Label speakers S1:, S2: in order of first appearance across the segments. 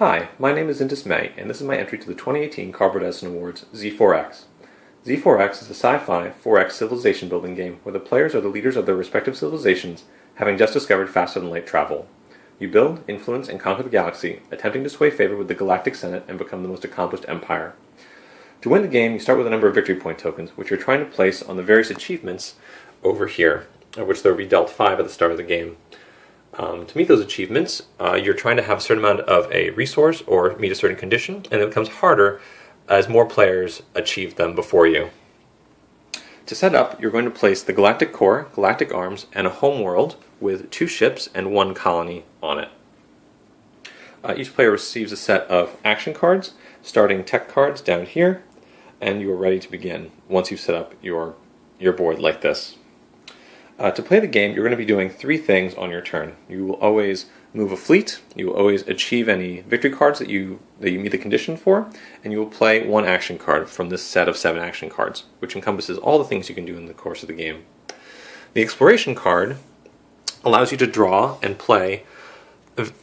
S1: Hi, my name is Zintis May, and this is my entry to the 2018 Edison Awards Z4X. Z4X is a sci-fi 4X civilization building game where the players are the leaders of their respective civilizations, having just discovered faster-than-light travel. You build, influence, and conquer the galaxy, attempting to sway favor with the Galactic Senate and become the most accomplished empire. To win the game, you start with a number of victory point tokens, which you're trying to place on the various achievements over here, of which there will be dealt 5 at the start of the game. To meet those achievements, you're trying to have a certain amount of a resource or meet a certain condition, and it becomes harder as more players achieve them before you. To set up, you're going to place the Galactic Core, Galactic Arms, and a home world with 2 ships and 1 colony on it. Each player receives a set of action cards, starting tech cards down here, and you are ready to begin once you've set up your board like this. To play the game, you're going to be doing 3 things on your turn. You will always move a fleet, you will always achieve any victory cards that you meet the condition for, and you will play 1 action card from this set of 7 action cards, which encompasses all the things you can do in the course of the game. The exploration card allows you to draw and play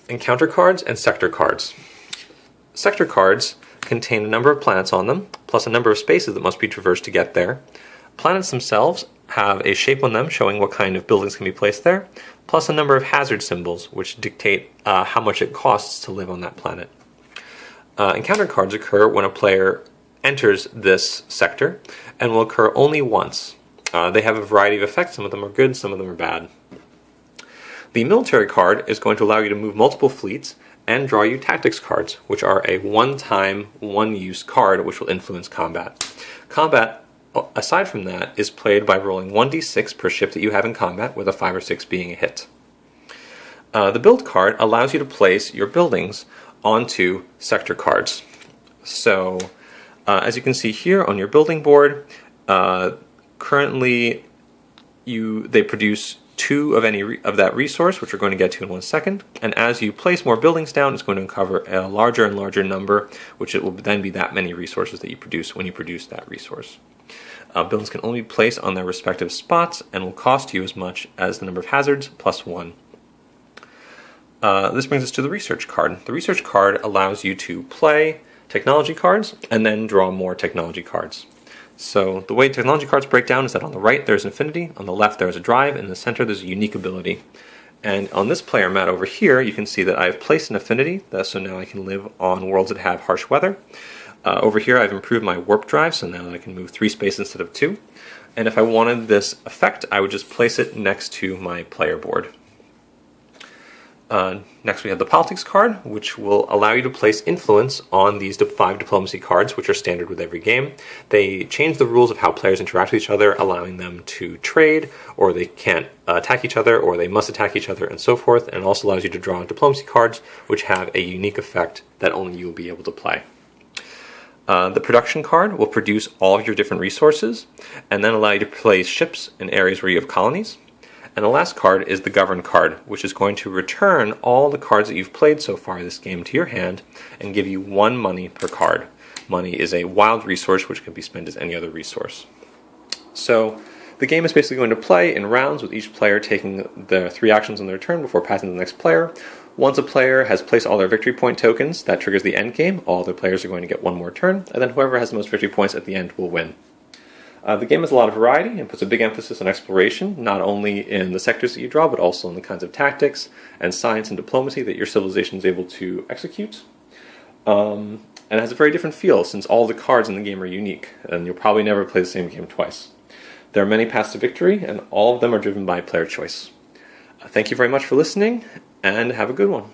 S1: encounter cards and sector cards. Sector cards contain a number of planets on them, plus a number of spaces that must be traversed to get there. Planets themselves have a shape on them showing what kind of buildings can be placed there, plus a number of hazard symbols which dictate how much it costs to live on that planet. Encounter cards occur when a player enters this sector and will occur only once. They have a variety of effects. Some of them are good, some of them are bad. The military card is going to allow you to move multiple fleets and draw you tactics cards, which are a one-time, one-use card which will influence combat. Combat, aside from that, is played by rolling 1d6 per ship that you have in combat, with a 5 or 6 being a hit. The build card allows you to place your buildings onto sector cards. So, as you can see here on your building board, currently they produce 2 of that resource, which we're going to get to in 1 second, and as you place more buildings down, it's going to uncover a larger and larger number, which it will then be that many resources that you produce when you produce that resource. Buildings can only be placed on their respective spots and will cost you as much as the number of hazards plus 1. This brings us to the research card. The research card allows you to play technology cards and then draw more technology cards. So the way technology cards break down is that on the right there's infinity, on the left there's a drive, and in the center there's a unique ability. And on this player mat over here, you can see that I've placed an affinity, so now I can live on worlds that have harsh weather. Over here I've improved my warp drive, so now I can move 3 spaces instead of 2. And if I wanted this effect, I would just place it next to my player board. Next we have the politics card, which will allow you to place influence on these 5 diplomacy cards, which are standard with every game. They change the rules of how players interact with each other, allowing them to trade, or they can't attack each other, or they must attack each other, and so forth, and it also allows you to draw diplomacy cards, which have a unique effect that only you will be able to play. The production card will produce all of your different resources, and then allow you to place ships in areas where you have colonies. And the last card is the Govern card, which is going to return all the cards that you've played so far this game to your hand and give you 1 money per card. Money is a wild resource which can be spent as any other resource. So the game is basically going to play in rounds, with each player taking the 3 actions on their turn before passing to the next player. Once a player has placed all their victory point tokens, that triggers the end game. All the players are going to get 1 more turn, and then whoever has the most victory points at the end will win. The game has a lot of variety and puts a big emphasis on exploration, not only in the sectors that you draw, but also in the kinds of tactics and science and diplomacy that your civilization is able to execute. And it has a very different feel, since all the cards in the game are unique, and you'll probably never play the same game twice. There are many paths to victory, and all of them are driven by player choice. Thank you very much for listening, and have a good one.